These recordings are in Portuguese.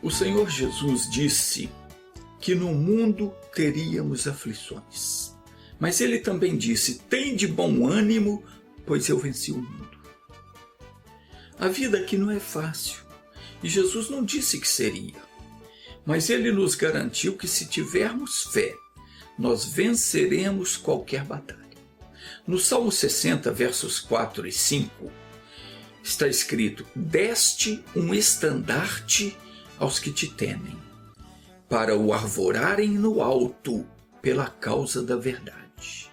O Senhor Jesus disse que no mundo teríamos aflições. Mas ele também disse: tende bom ânimo, pois eu venci o mundo. A vida aqui não é fácil, e Jesus não disse que seria. Mas ele nos garantiu que se tivermos fé, nós venceremos qualquer batalha. No Salmo 60, versos 4 e 5, está escrito: deste um estandarte aos que te temem, para o arvorarem no alto pela causa da verdade,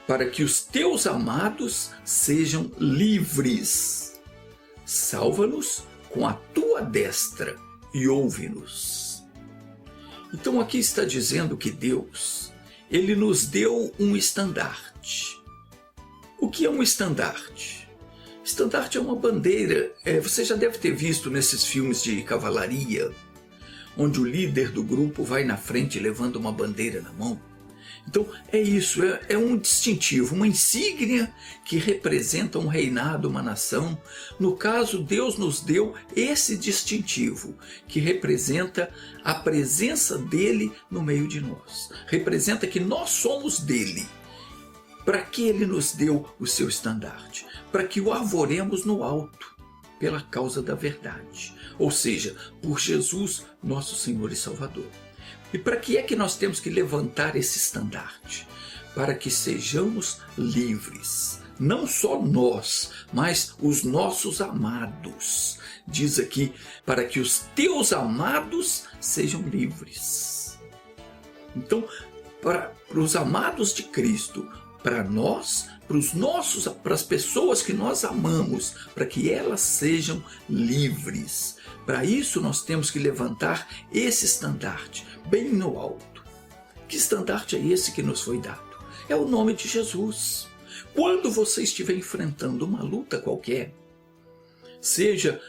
para que os teus amados sejam livres. Salva-nos com a tua destra e ouve-nos. Então aqui está dizendo que Deus, ele nos deu um estandarte. O que é um estandarte? Estandarte é uma bandeira. Você já deve ter visto nesses filmes de cavalaria, onde o líder do grupo vai na frente levando uma bandeira na mão. Então é isso, é um distintivo, uma insígnia que representa um reinado, uma nação. No caso, Deus nos deu esse distintivo, que representa a presença dele no meio de nós. Representa que nós somos dele. Para que ele nos deu o seu estandarte? Para que o arvoremos no alto, pela causa da verdade. Ou seja, por Jesus, nosso Senhor e Salvador. E para que é que nós temos que levantar esse estandarte? Para que sejamos livres. Não só nós, mas os nossos amados. Diz aqui, para que os teus amados sejam livres. Então, para os amados de Cristo, para nós, para as pessoas que nós amamos, para que elas sejam livres. Para isso nós temos que levantar esse estandarte bem no alto. Que estandarte é esse que nos foi dado? É o nome de Jesus. Quando você estiver enfrentando uma luta qualquer, seja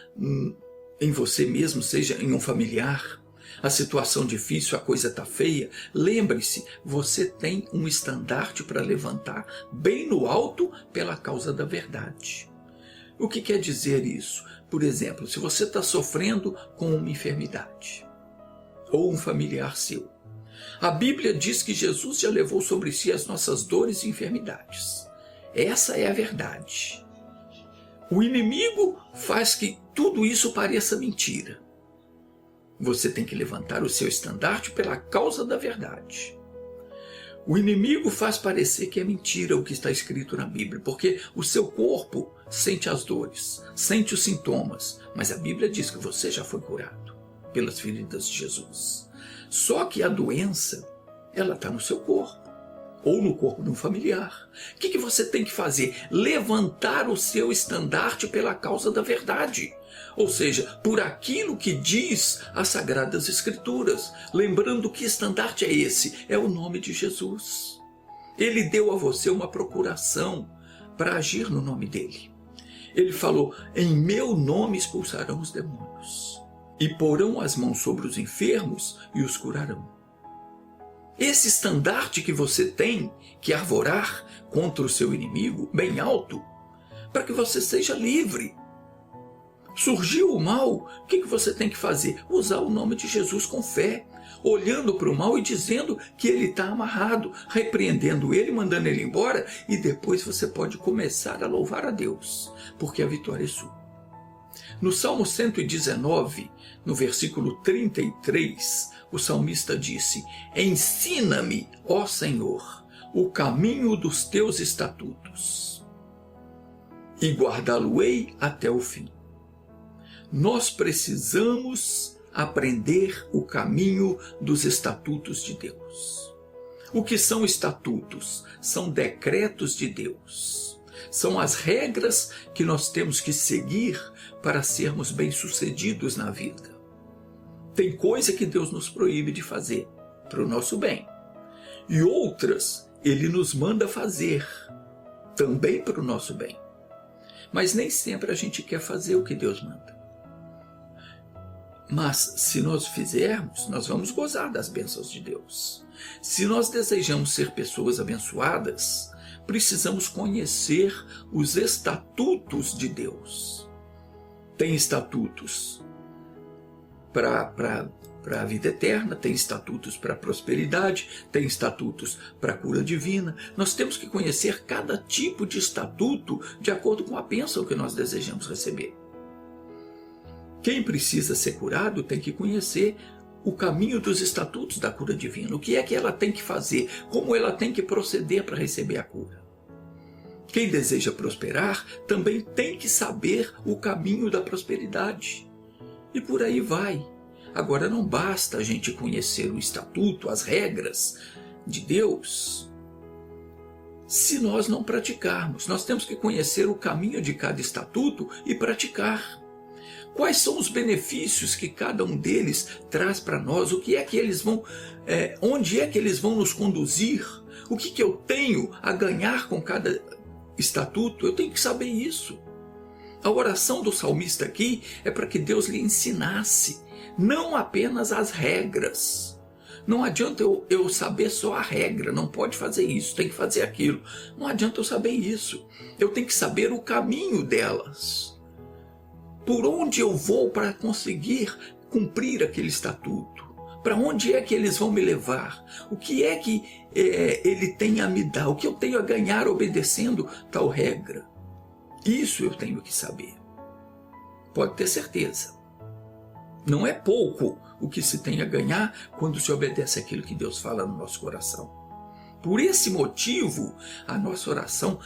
em você mesmo, seja em um familiar, a situação difícil, a coisa está feia, lembre-se, você tem um estandarte para levantar bem no alto pela causa da verdade. O que quer dizer isso? Por exemplo, se você está sofrendo com uma enfermidade, ou um familiar seu, a Bíblia diz que Jesus já levou sobre si as nossas dores e enfermidades. Essa é a verdade. O inimigo faz que tudo isso pareça mentira. Você tem que levantar o seu estandarte pela causa da verdade. O inimigo faz parecer que é mentira o que está escrito na Bíblia, porque o seu corpo sente as dores, sente os sintomas, mas a Bíblia diz que você já foi curado pelas feridas de Jesus. Só que a doença, ela está no seu corpo, ou no corpo de um familiar. O que você tem que fazer? Levantar o seu estandarte pela causa da verdade. Ou seja, por aquilo que diz as Sagradas Escrituras. Lembrando que estandarte é esse? É o nome de Jesus. Ele deu a você uma procuração para agir no nome dele. Ele falou: em meu nome expulsarão os demônios, e porão as mãos sobre os enfermos e os curarão. Esse estandarte que você tem que arvorar contra o seu inimigo, bem alto, para que você seja livre. Surgiu o mal, o que você tem que fazer? Usar o nome de Jesus com fé, olhando para o mal e dizendo que ele está amarrado, repreendendo ele, mandando ele embora, e depois você pode começar a louvar a Deus, porque a vitória é sua. No Salmo 119, no versículo 33, o salmista disse: ensina-me, ó Senhor, o caminho dos teus estatutos, e guardá-lo-ei até o fim. Nós precisamos aprender o caminho dos estatutos de Deus. O que são estatutos? São decretos de Deus. São as regras que nós temos que seguir para sermos bem-sucedidos na vida. Tem coisa que Deus nos proíbe de fazer para o nosso bem. E outras Ele nos manda fazer também para o nosso bem. Mas nem sempre a gente quer fazer o que Deus manda. Mas se nós fizermos, nós vamos gozar das bênçãos de Deus. Se nós desejamos ser pessoas abençoadas, precisamos conhecer os estatutos de Deus. Tem estatutos para a vida eterna, tem estatutos para a prosperidade, tem estatutos para a cura divina. Nós temos que conhecer cada tipo de estatuto de acordo com a bênção que nós desejamos receber. Quem precisa ser curado tem que conhecer o caminho dos estatutos da cura divina. O que é que ela tem que fazer? Como ela tem que proceder para receber a cura? Quem deseja prosperar também tem que saber o caminho da prosperidade. E por aí vai. Agora, não basta a gente conhecer o estatuto, as regras de Deus, se nós não praticarmos. Nós temos que conhecer o caminho de cada estatuto e praticar. Quais são os benefícios que cada um deles traz para nós? O que é que eles vão, onde é que eles vão nos conduzir? O que eu tenho a ganhar com cada estatuto? Eu tenho que saber isso. A oração do salmista aqui é para que Deus lhe ensinasse, não apenas as regras. Não adianta eu saber só a regra, não pode fazer isso, tem que fazer aquilo. Não adianta eu saber isso. Eu tenho que saber o caminho delas. Por onde eu vou para conseguir cumprir aquele estatuto? Para onde é que eles vão me levar? O que é que ele tem a me dar? O que eu tenho a ganhar obedecendo tal regra? Isso eu tenho que saber. Pode ter certeza. Não é pouco o que se tem a ganhar quando se obedece aquilo que Deus fala no nosso coração. Por esse motivo, a nossa oração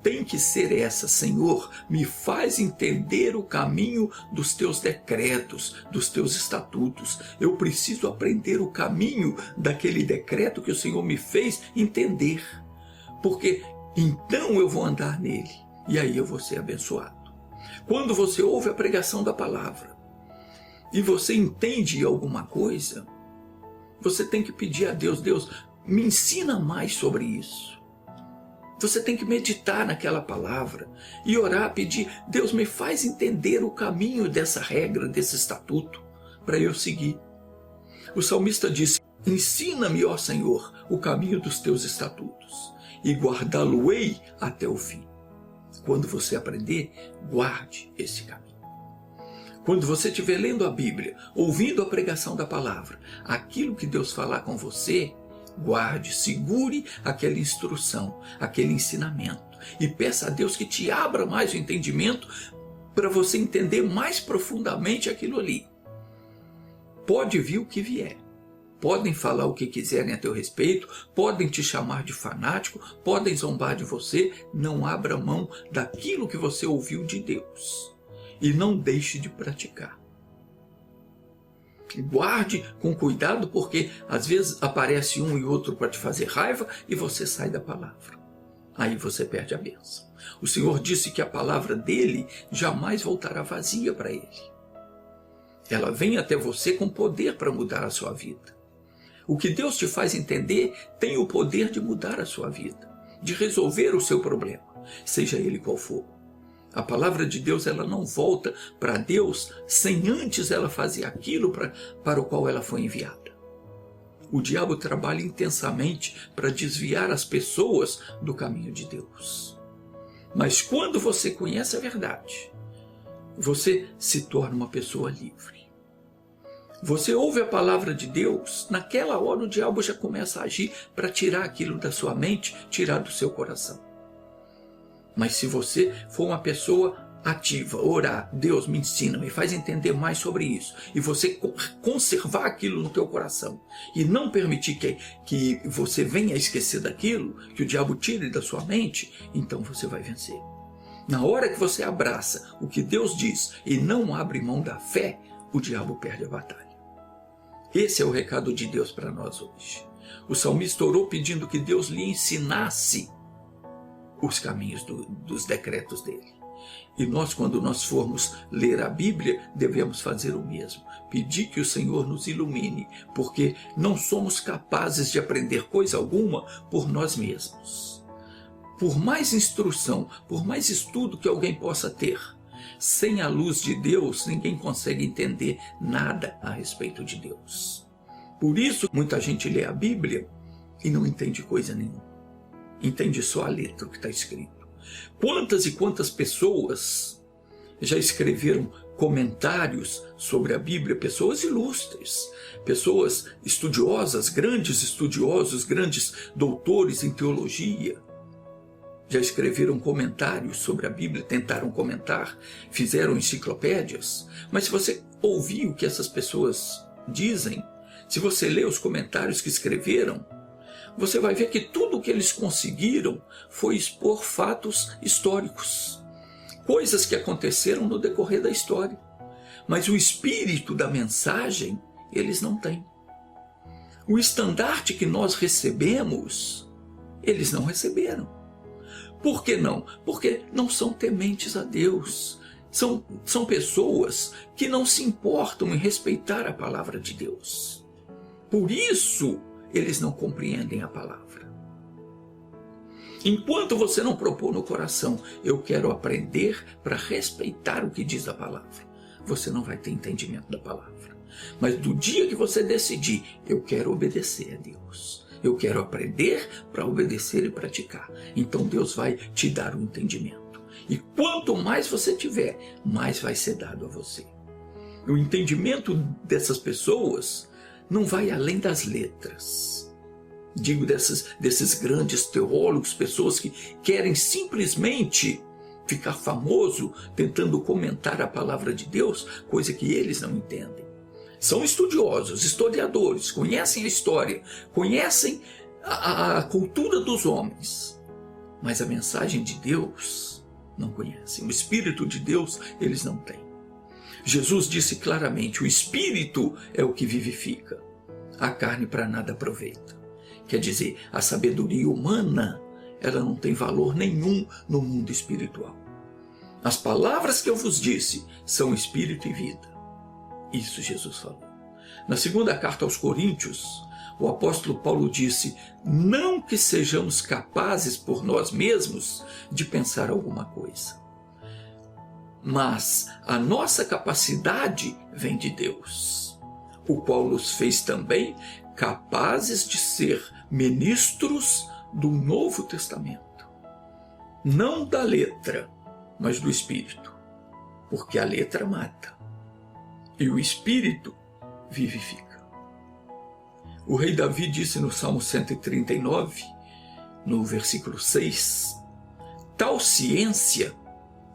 tem que ser essa: Senhor, me faz entender o caminho dos teus decretos, dos teus estatutos. Eu preciso aprender o caminho daquele decreto que o Senhor me fez entender. Porque então eu vou andar nele e aí eu vou ser abençoado. Quando você ouve a pregação da palavra e você entende alguma coisa, você tem que pedir a Deus: Deus, me ensina mais sobre isso. Você tem que meditar naquela palavra e orar, pedir: Deus, me faz entender o caminho dessa regra, desse estatuto, para eu seguir. O salmista disse: ensina-me, ó Senhor, o caminho dos teus estatutos, e guardá-lo-ei até o fim. Quando você aprender, guarde esse caminho. Quando você estiver lendo a Bíblia, ouvindo a pregação da palavra, aquilo que Deus falar com você, guarde, segure aquela instrução, aquele ensinamento e peça a Deus que te abra mais o entendimento para você entender mais profundamente aquilo ali. Pode vir o que vier, podem falar o que quiserem a teu respeito, podem te chamar de fanático, podem zombar de você, não abra mão daquilo que você ouviu de Deus e não deixe de praticar. Guarde com cuidado, porque às vezes aparece um e outro para te fazer raiva e você sai da palavra. Aí você perde a bênção. O Senhor disse que a palavra dele jamais voltará vazia para ele. Ela vem até você com poder para mudar a sua vida. O que Deus te faz entender tem o poder de mudar a sua vida, de resolver o seu problema, seja ele qual for. A palavra de Deus, ela não volta para Deus sem antes ela fazer aquilo para o qual ela foi enviada. O diabo trabalha intensamente para desviar as pessoas do caminho de Deus. Mas quando você conhece a verdade, você se torna uma pessoa livre. Você ouve a palavra de Deus, naquela hora o diabo já começa a agir para tirar aquilo da sua mente, tirar do seu coração. Mas se você for uma pessoa ativa, orar, Deus me ensina, me faz entender mais sobre isso, e você conservar aquilo no teu coração, e não permitir que você venha a esquecer daquilo, que o diabo tire da sua mente, então você vai vencer. Na hora que você abraça o que Deus diz e não abre mão da fé, o diabo perde a batalha. Esse é o recado de Deus para nós hoje. O salmista orou pedindo que Deus lhe ensinasse os caminhos dos decretos dele. E nós, quando nós formos ler a Bíblia, devemos fazer o mesmo. Pedir que o Senhor nos ilumine, porque não somos capazes de aprender coisa alguma por nós mesmos. Por mais instrução, por mais estudo que alguém possa ter, sem a luz de Deus, ninguém consegue entender nada a respeito de Deus. Por isso, muita gente lê a Bíblia e não entende coisa nenhuma. entende só a letra, o que está escrito. Quantas e quantas pessoas já escreveram comentários sobre a Bíblia, pessoas ilustres, pessoas estudiosas, grandes estudiosos, grandes doutores em teologia, já escreveram comentários sobre a Bíblia, tentaram comentar, fizeram enciclopédias, mas se você ouvir o que essas pessoas dizem, se você ler os comentários que escreveram, você vai ver que tudo o que eles conseguiram foi expor fatos históricos, coisas que aconteceram no decorrer da história. Mas o espírito da mensagem eles não têm. O estandarte que nós recebemos, eles não receberam. Por que não? Porque não são tementes a Deus. São pessoas que não se importam em respeitar a palavra de Deus. Por isso, eles não compreendem a palavra. Enquanto você não propor no coração, eu quero aprender para respeitar o que diz a palavra, você não vai ter entendimento da palavra. Mas do dia que você decidir, eu quero obedecer a Deus, eu quero aprender para obedecer e praticar, então Deus vai te dar o entendimento. E quanto mais você tiver, mais vai ser dado a você. O entendimento dessas pessoas não vai além das letras. Digo desses grandes teólogos, pessoas que querem simplesmente ficar famoso tentando comentar a palavra de Deus, coisa que eles não entendem. São estudiosos, historiadores, conhecem a história, conhecem a cultura dos homens, mas a mensagem de Deus não conhecem. O Espírito de Deus eles não têm. Jesus disse claramente, o Espírito é o que vivifica, a carne para nada aproveita. Quer dizer, a sabedoria humana, ela não tem valor nenhum no mundo espiritual. As palavras que eu vos disse são espírito e vida. Isso Jesus falou. Na segunda carta aos Coríntios, o apóstolo Paulo disse, não que sejamos capazes por nós mesmos de pensar alguma coisa, mas a nossa capacidade vem de Deus, o qual nos fez também capazes de ser ministros do Novo Testamento. Não da letra, mas do Espírito. Porque a letra mata e o Espírito vivifica. O rei Davi disse no Salmo 139, no versículo 6, tal ciência,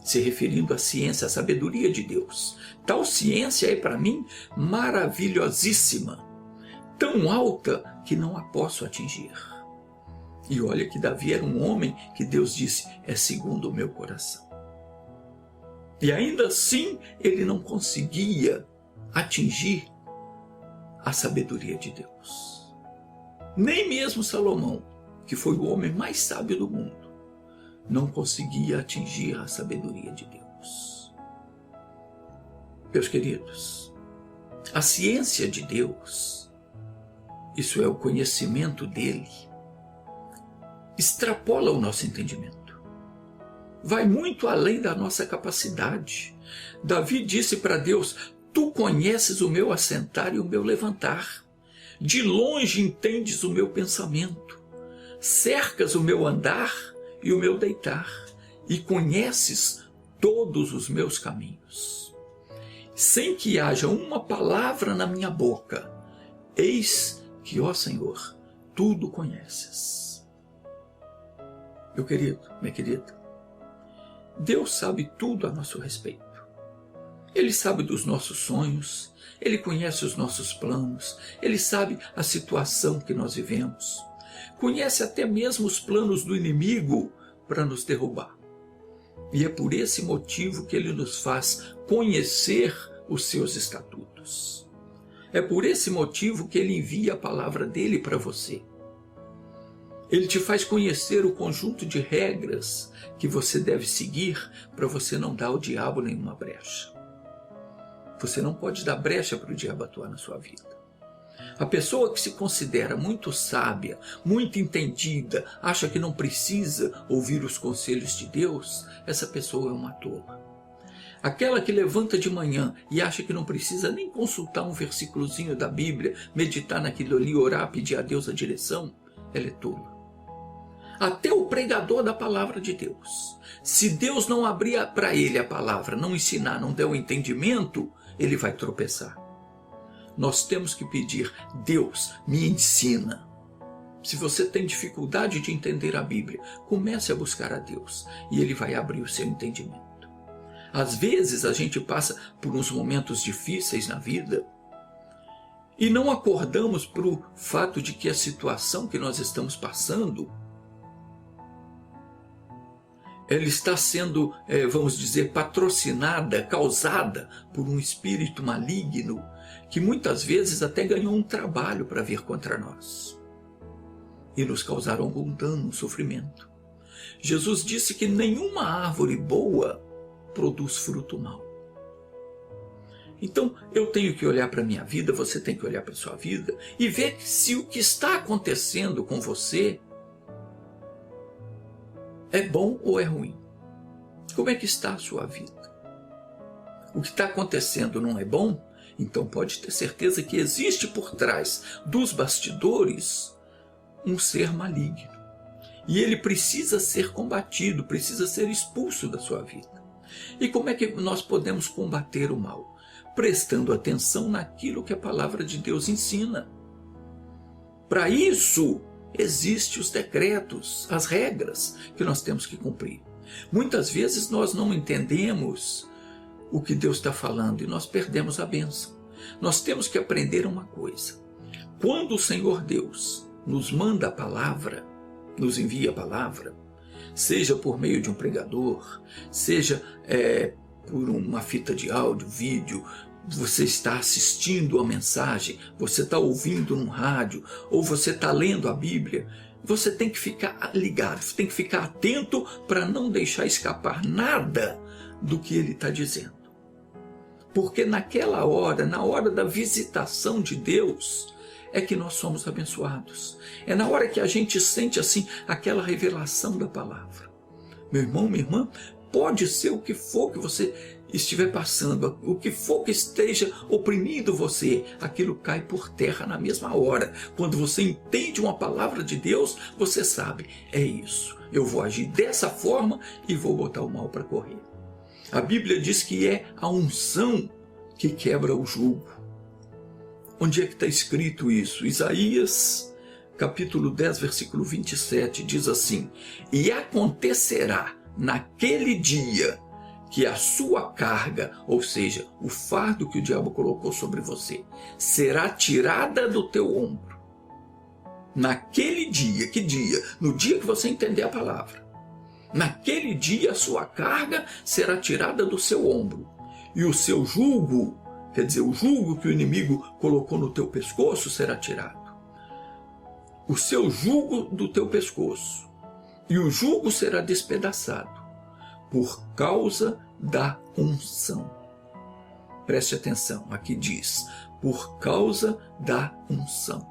se referindo à ciência, à sabedoria de Deus, tal ciência é para mim maravilhosíssima, tão alta que não a posso atingir. E olha que Davi era um homem que Deus disse, é segundo o meu coração. E ainda assim ele não conseguia atingir a sabedoria de Deus. Nem mesmo Salomão, que foi o homem mais sábio do mundo, não conseguia atingir a sabedoria de Deus. Meus queridos, a ciência de Deus, isso é o conhecimento dele, extrapola o nosso entendimento. Vai muito além da nossa capacidade. Davi disse para Deus, tu conheces o meu assentar e o meu levantar. De longe entendes o meu pensamento. Cercas o meu andar e o meu deitar. E conheces todos os meus caminhos. Sem que haja uma palavra na minha boca, eis que, ó Senhor, tudo conheces. Meu querido, minha querida, Deus sabe tudo a nosso respeito. Ele sabe dos nossos sonhos, Ele conhece os nossos planos, Ele sabe a situação que nós vivemos, conhece até mesmo os planos do inimigo para nos derrubar. E é por esse motivo que Ele nos faz conhecer os seus estatutos. É por esse motivo que Ele envia a palavra dEle para você. Ele te faz conhecer o conjunto de regras que você deve seguir para você não dar ao diabo nenhuma brecha. Você não pode dar brecha para o diabo atuar na sua vida. A pessoa que se considera muito sábia, muito entendida, acha que não precisa ouvir os conselhos de Deus, essa pessoa é uma tola. Aquela que levanta de manhã e acha que não precisa nem consultar um versículozinho da Bíblia, meditar naquilo ali, orar, pedir a Deus a direção, ela é tola. até o pregador da palavra de Deus. Se Deus não abrir para ele a palavra, não ensinar, não der o entendimento, ele vai tropeçar. Nós temos que pedir: Deus, me ensina. Se você tem dificuldade de entender a Bíblia, comece a buscar a Deus e Ele vai abrir o seu entendimento. Às vezes a gente passa por uns momentos difíceis na vida e não acordamos para o fato de que a situação que nós estamos passando, ela está sendo, vamos dizer, patrocinada, causada por um espírito maligno que muitas vezes até ganhou um trabalho para vir contra nós e nos causar algum dano, sofrimento. Jesus disse que nenhuma árvore boa produz fruto mau. Então eu tenho que olhar para a minha vida, você tem que olhar para a sua vida e ver se o que está acontecendo com você é bom ou é ruim. Como é que está a sua vida? O que está acontecendo não é bom? Então pode ter certeza que existe por trás dos bastidores um ser maligno. E ele precisa ser combatido, precisa ser expulso da sua vida. E como é que nós podemos combater o mal? Prestando atenção naquilo que a palavra de Deus ensina. Para isso, existem os decretos, as regras que nós temos que cumprir. Muitas vezes nós não entendemos o que Deus está falando e nós perdemos a bênção. Nós temos que aprender uma coisa. Quando o Senhor Deus nos manda a palavra, nos envia a palavra, seja por meio de um pregador, seja por uma fita de áudio, vídeo, você está assistindo a mensagem, você está ouvindo no rádio, ou você está lendo a Bíblia, você tem que ficar ligado, tem que ficar atento para não deixar escapar nada do que ele está dizendo. Porque naquela hora, na hora da visitação de Deus, é que nós somos abençoados. É na hora que a gente sente assim aquela revelação da palavra. Meu irmão, minha irmã, pode ser o que for que você estiver passando, o que for que esteja oprimindo você, aquilo cai por terra na mesma hora. Quando você entende uma palavra de Deus, você sabe, é isso. Eu vou agir dessa forma e vou botar o mal para correr. A Bíblia diz que é a unção que quebra o jugo. Onde é que está escrito isso? Isaías, capítulo 10, versículo 27, diz assim: e acontecerá naquele dia que a sua carga, ou seja, o fardo que o diabo colocou sobre você, será tirada do teu ombro. Naquele dia, que dia? No dia que você entender a palavra. Naquele dia a sua carga será tirada do seu ombro. E o seu jugo, quer dizer, o jugo que o inimigo colocou no teu pescoço será tirado. O seu jugo do teu pescoço. E o jugo será despedaçado por causa da unção. Preste atenção, aqui diz, por causa da unção.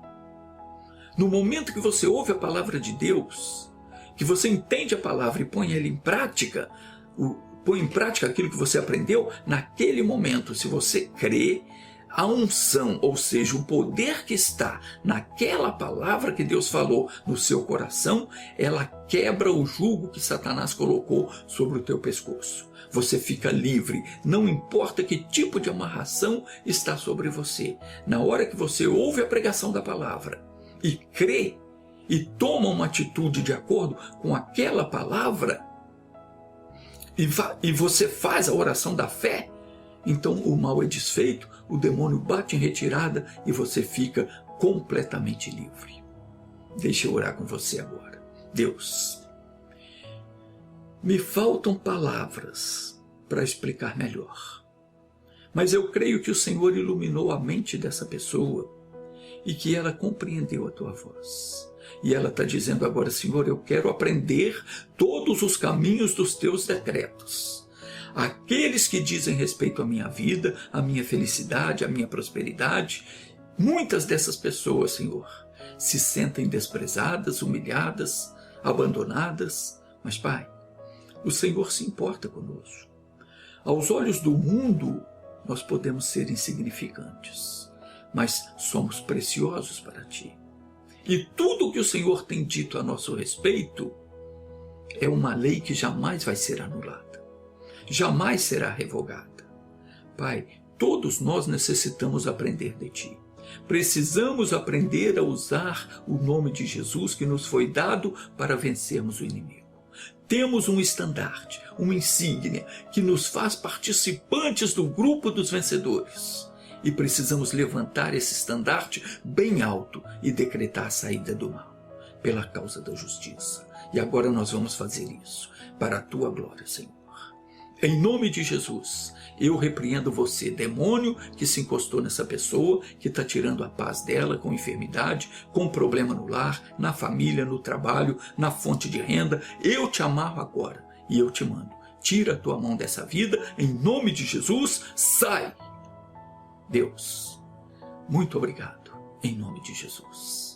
No momento que você ouve a palavra de Deus, que você entende a palavra e põe ela em prática, põe em prática aquilo que você aprendeu, naquele momento, se você crê, a unção, ou seja, o poder que está naquela palavra que Deus falou no seu coração, ela quebra o jugo que Satanás colocou sobre o teu pescoço. Você fica livre, não importa que tipo de amarração está sobre você. Na hora que você ouve a pregação da palavra e crê e toma uma atitude de acordo com aquela palavra, e você faz a oração da fé, então o mal é desfeito, o demônio bate em retirada e você fica completamente livre. Deixa eu orar com você agora. Deus, me faltam palavras para explicar melhor, mas eu creio que o Senhor iluminou a mente dessa pessoa e que ela compreendeu a tua voz. E ela está dizendo agora: Senhor, eu quero aprender todos os caminhos dos teus decretos. Aqueles que dizem respeito à minha vida, à minha felicidade, à minha prosperidade. Muitas dessas pessoas, Senhor, se sentem desprezadas, humilhadas, abandonadas. Mas, Pai, o Senhor se importa conosco. Aos olhos do mundo, nós podemos ser insignificantes, mas somos preciosos para Ti. E tudo o que o Senhor tem dito a nosso respeito é uma lei que jamais vai ser anulada, jamais será revogada. Pai, todos nós necessitamos aprender de Ti. Precisamos aprender a usar o nome de Jesus que nos foi dado para vencermos o inimigo. Temos um estandarte, uma insígnia que nos faz participantes do grupo dos vencedores. E precisamos levantar esse estandarte bem alto e decretar a saída do mal, pela causa da justiça. E agora nós vamos fazer isso, para a Tua glória, Senhor. Em nome de Jesus, eu repreendo você, demônio que se encostou nessa pessoa, que está tirando a paz dela com enfermidade, com problema no lar, na família, no trabalho, na fonte de renda. Eu te amarro agora e eu te mando. Tira a tua mão dessa vida, em nome de Jesus, sai! Deus, muito obrigado, em nome de Jesus.